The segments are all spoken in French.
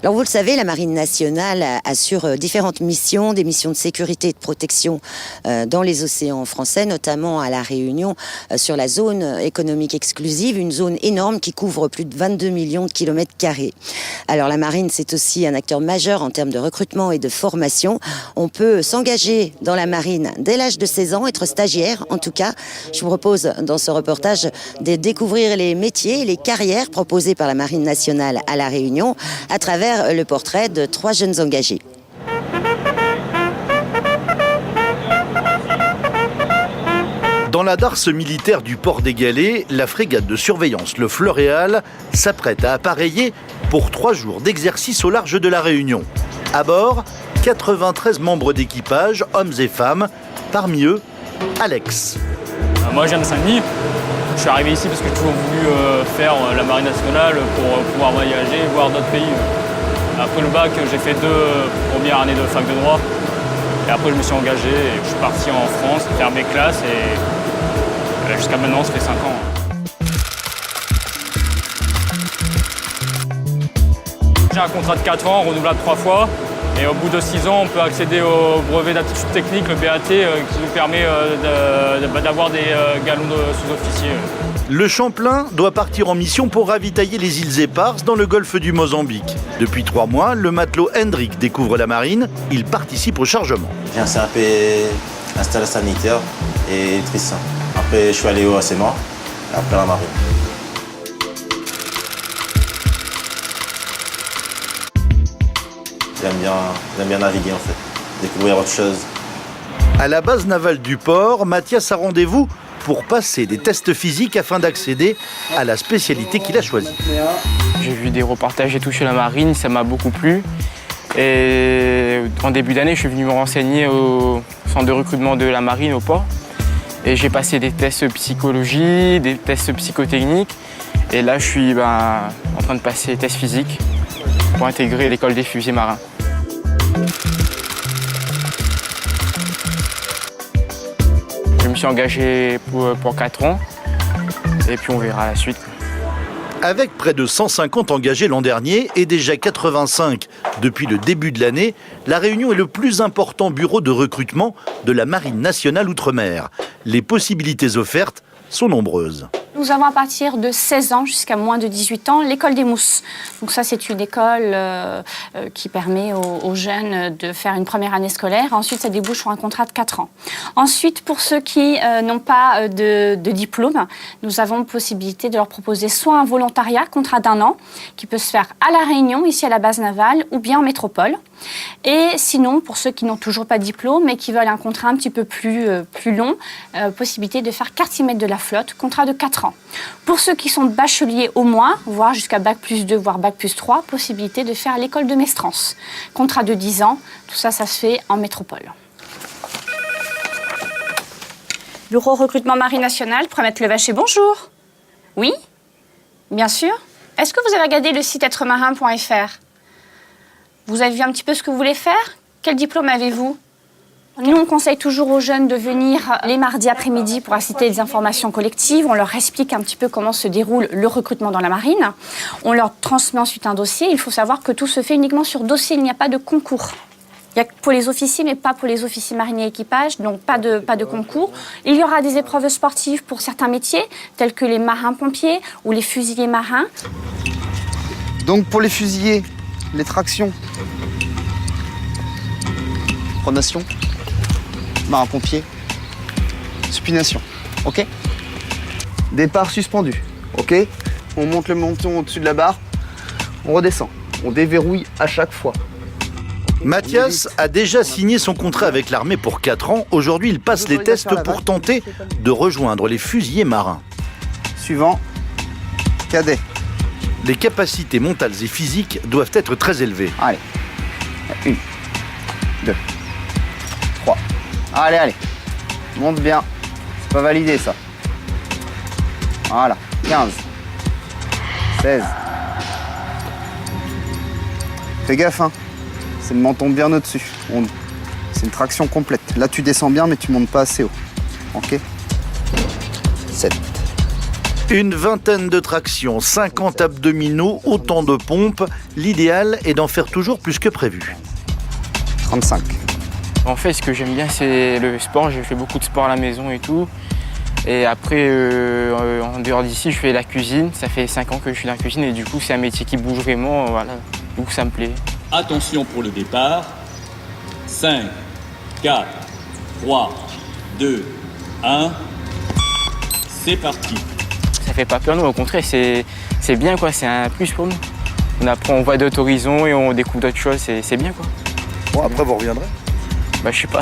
Alors vous le savez, la Marine nationale assure différentes missions, des missions de sécurité et de protection dans les océans français, notamment à La Réunion, sur la zone économique exclusive, une zone énorme qui couvre plus de 22 millions de kilomètres carrés. Alors la Marine, c'est aussi un acteur majeur en termes de recrutement et de formation. On peut s'engager dans la Marine dès l'âge de 16 ans, être stagiaire en tout cas. Je vous propose dans ce reportage de découvrir les métiers et les carrières proposées par la Marine nationale à La Réunion à travers le portrait de 3 jeunes engagés. Dans la darse militaire du port des Galets, la frégate de surveillance le Floréal s'apprête à appareiller pour 3 jours d'exercice au large de La Réunion. À bord, 93 membres d'équipage, hommes et femmes, parmi eux, Alex. Moi, je viens de Saint-Denis. Je suis arrivé ici parce que j'ai toujours voulu faire la Marine nationale pour pouvoir voyager, voir d'autres pays. Après le bac, j'ai fait 2 premières années de fac de droit. Et après, je me suis engagé et je suis parti en France faire mes classes. Et jusqu'à maintenant, ça fait 5 ans. J'ai un contrat de 4 ans, renouvelable 3 fois. Et au bout de 6 ans, on peut accéder au brevet d'aptitude technique, le BAT, qui nous permet d'avoir des galons de sous-officier. Le Champlain doit partir en mission pour ravitailler les îles Éparses dans le golfe du Mozambique. Depuis 3 mois, le matelot Hendrik découvre la marine. Il participe au chargement. J'ai un CAP installation sanitaire et électricien. Après, je suis allé au ACMA, après la marine. J'aime bien naviguer en fait, découvrir autre chose. À la base navale du port, Mathias a rendez-vous pour passer des tests physiques afin d'accéder à la spécialité qu'il a choisie. J'ai vu des reportages et tout sur la marine, ça m'a beaucoup plu. Et en début d'année, je suis venu me renseigner au centre de recrutement de la marine au port. Et j'ai passé des tests psychologie, des tests psychotechniques. Et là, je suis en train de passer des tests physiques pour intégrer l'école des fusiliers marins. Je me suis engagé pour 4 ans et puis on verra la suite. Avec près de 150 engagés l'an dernier et déjà 85 depuis le début de l'année, La Réunion est le plus important bureau de recrutement de la Marine nationale Outre-mer. Les possibilités offertes sont nombreuses. Nous avons à partir de 16 ans jusqu'à moins de 18 ans l'école des mousses. Donc ça, c'est une école qui permet aux jeunes de faire une première année scolaire. Ensuite, ça débouche sur un contrat de 4 ans. Ensuite, pour ceux qui n'ont pas de diplôme, nous avons possibilité de leur proposer soit un volontariat, contrat d'1 an, qui peut se faire à La Réunion, ici à la base navale, ou bien en métropole. Et sinon, pour ceux qui n'ont toujours pas de diplôme, mais qui veulent un contrat un petit peu plus long, possibilité de faire quartier-maître de la flotte, contrat de 4 ans. Pour ceux qui sont bacheliers au moins, voire jusqu'à Bac+2, voire Bac+3, possibilité de faire l'école de Mestrance. Contrat de 10 ans, tout ça, ça se fait en métropole. Bureau recrutement Marine nationale, Promettre le Vacher, bonjour. Oui, bien sûr. Est-ce que vous avez regardé le site êtremarin.fr ? Vous avez vu un petit peu ce que vous voulez faire ? Quel diplôme avez-vous ? Nous, on conseille toujours aux jeunes de venir les mardis après-midi pour assister des informations collectives. On leur explique un petit peu comment se déroule le recrutement dans la marine. On leur transmet ensuite un dossier. Il faut savoir que tout se fait uniquement sur dossier. Il n'y a pas de concours. Il y a pour les officiers, mais pas pour les officiers mariniers équipage, donc pas de concours. Il y aura des épreuves sportives pour certains métiers, tels que les marins-pompiers ou les fusiliers marins. Donc pour les fusiliers, les tractions, pronation, marin-pompier, supination, ok. Départ suspendu, ok. On monte le menton au-dessus de la barre, on redescend, on déverrouille à chaque fois. Mathias a déjà signé son contrat avec l'armée pour 4 ans. Aujourd'hui, il passe les tests pour tenter de rejoindre les fusiliers marins. Suivant, cadet. Les capacités mentales et physiques doivent être très élevées. Allez, 1, 2, 3. Allez, monte bien. C'est pas validé ça. Voilà, 15, 16. Fais gaffe, hein. C'est le menton bien au-dessus. C'est une traction complète. Là, tu descends bien, mais tu montes pas assez haut. Ok. 7, Une vingtaine de tractions, 50 abdominaux, autant de pompes. L'idéal est d'en faire toujours plus que prévu. 35. En fait, ce que j'aime bien, c'est le sport. J'ai fait beaucoup de sport à la maison et tout. Et après, en dehors d'ici, je fais la cuisine. Ça fait 5 ans que je suis dans la cuisine et du coup, c'est un métier qui bouge vraiment. Voilà. Du coup, ça me plaît. Attention pour le départ. 5, 4, 3, 2, 1. C'est parti. Ça fait pas peur, non, au contraire, c'est bien, quoi. C'est un plus pour nous. On apprend, on voit d'autres horizons et on découvre d'autres choses. C'est bien, quoi. Bon, après, vous reviendrez? Bah, je sais pas.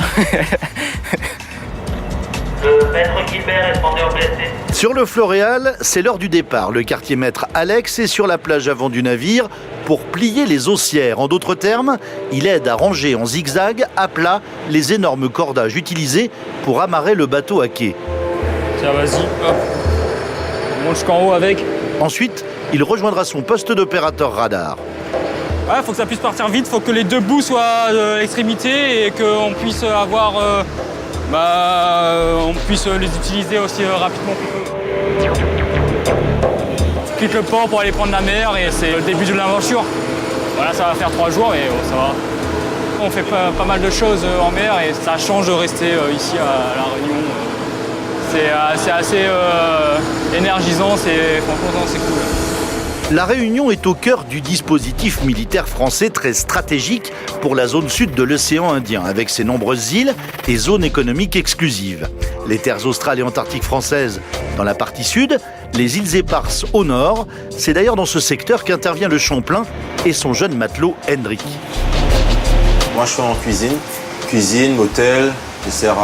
Maître Gilbert, répondez au blessé. Sur le Floréal, c'est l'heure du départ. Le quartier maître Alex est sur la plage avant du navire pour plier les haussières. En d'autres termes, il aide à ranger en zigzag, à plat, les énormes cordages utilisés pour amarrer le bateau à quai. Tiens, vas-y, hop. On monte jusqu'en haut avec. Ensuite, il rejoindra son poste d'opérateur radar. Ouais, faut que ça puisse partir vite, faut que les deux bouts soient à l'extrémité et qu'on puisse avoir... on puisse les utiliser aussi rapidement qu'on peut. Je quitte le port pour aller prendre la mer et c'est le début de l'aventure. Voilà, ça va faire 3 jours et ça va. On fait pas mal de choses en mer et ça change de rester ici à La Réunion. C'est assez énergisant, franchement c'est cool. La Réunion est au cœur du dispositif militaire français très stratégique pour la zone sud de l'océan Indien, avec ses nombreuses îles et zones économiques exclusives. Les terres australes et antarctiques françaises dans la partie sud, les îles Éparses au nord. C'est d'ailleurs dans ce secteur qu'intervient le Champlain et son jeune matelot Hendrik. Moi, je suis en cuisine, hôtel, je sers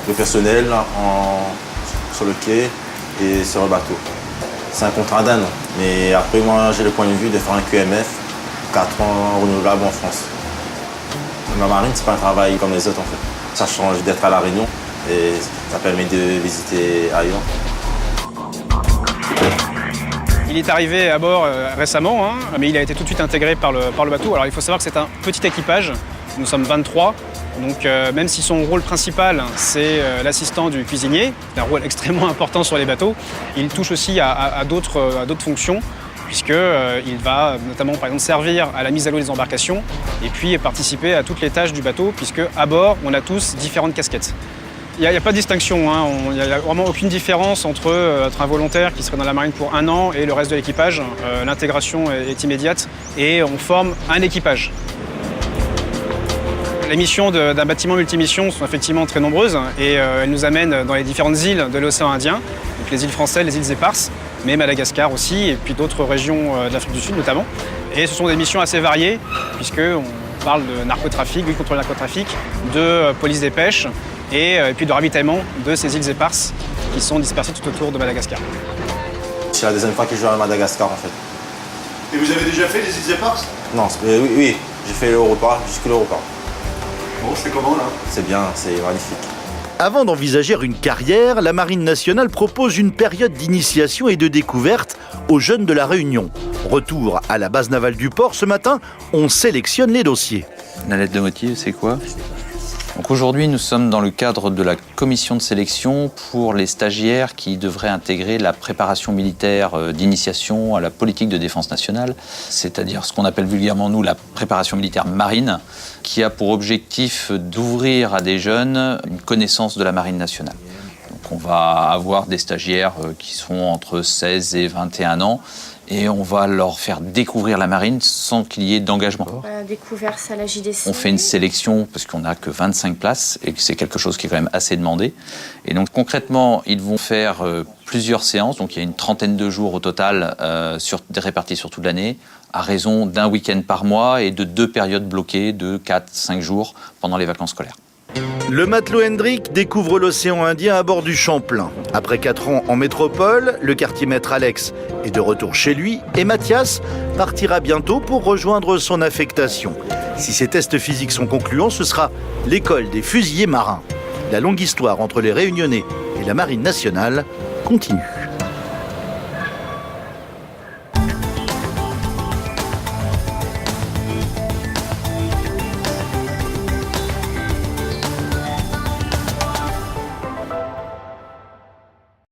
le personnel sur le quai et sur le bateau. C'est un contrat d'un an, mais après moi j'ai le point de vue de faire un QMF, 4 ans renouvelable en France. La marine, c'est pas un travail comme les autres en fait. Ça change d'être à La Réunion et ça permet de visiter ailleurs. Il est arrivé à bord récemment, mais il a été tout de suite intégré par le bateau. Alors il faut savoir que c'est un petit équipage, nous sommes 23. Donc même si son rôle principal, c'est l'assistant du cuisinier, c'est un rôle extrêmement important sur les bateaux, il touche aussi à d'autres fonctions, puisqu'il va notamment par exemple servir à la mise à l'eau des embarcations et puis participer à toutes les tâches du bateau, puisque à bord, on a tous différentes casquettes. Il n'y a pas de distinction, il n'y a vraiment aucune différence entre être un volontaire qui serait dans la marine pour 1 an et le reste de l'équipage. L'intégration est immédiate et on forme un équipage. Les missions d'un bâtiment multimission sont effectivement très nombreuses et elles nous amènent dans les différentes îles de l'océan Indien, donc les îles françaises, les îles Éparses, mais Madagascar aussi et puis d'autres régions de l'Afrique du Sud notamment. Et ce sont des missions assez variées puisqu'on parle de narcotrafic, lutte contre le narcotrafic, de police des pêches et puis de ravitaillement de ces îles Éparses qui sont dispersées tout autour de Madagascar. C'est la deuxième fois que je vais à Madagascar en fait. Et vous avez déjà fait les îles Éparses? Non, oui, j'ai fait l'Europa, jusqu'à l'Europa. Bon, c'est comment là? C'est bien, c'est magnifique. Avant d'envisager une carrière, la Marine nationale propose une période d'initiation et de découverte aux jeunes de la Réunion. Retour à la base navale du port, ce matin, on sélectionne les dossiers. La lettre de motif, c'est quoi? Donc aujourd'hui, nous sommes dans le cadre de la commission de sélection pour les stagiaires qui devraient intégrer la préparation militaire d'initiation à la politique de défense nationale, c'est-à-dire ce qu'on appelle vulgairement, nous, la préparation militaire marine, qui a pour objectif d'ouvrir à des jeunes une connaissance de la marine nationale. Donc on va avoir des stagiaires qui sont entre 16 et 21 ans, et on va leur faire découvrir la marine sans qu'il y ait d'engagement. Découvert ça à la JDC. On fait une sélection parce qu'on n'a que 25 places et que c'est quelque chose qui est quand même assez demandé. Et donc concrètement, ils vont faire plusieurs séances, donc il y a une trentaine de jours au total répartis sur toute l'année, à raison d'1 week-end par mois et de 2 périodes bloquées de 4-5 jours pendant les vacances scolaires. Le matelot Hendrik découvre l'océan Indien à bord du Champlain. Après 4 ans en métropole, le quartier maître Alex est de retour chez lui et Mathias partira bientôt pour rejoindre son affectation. Si ces tests physiques sont concluants, ce sera l'école des fusiliers marins. La longue histoire entre les Réunionnais et la Marine nationale continue.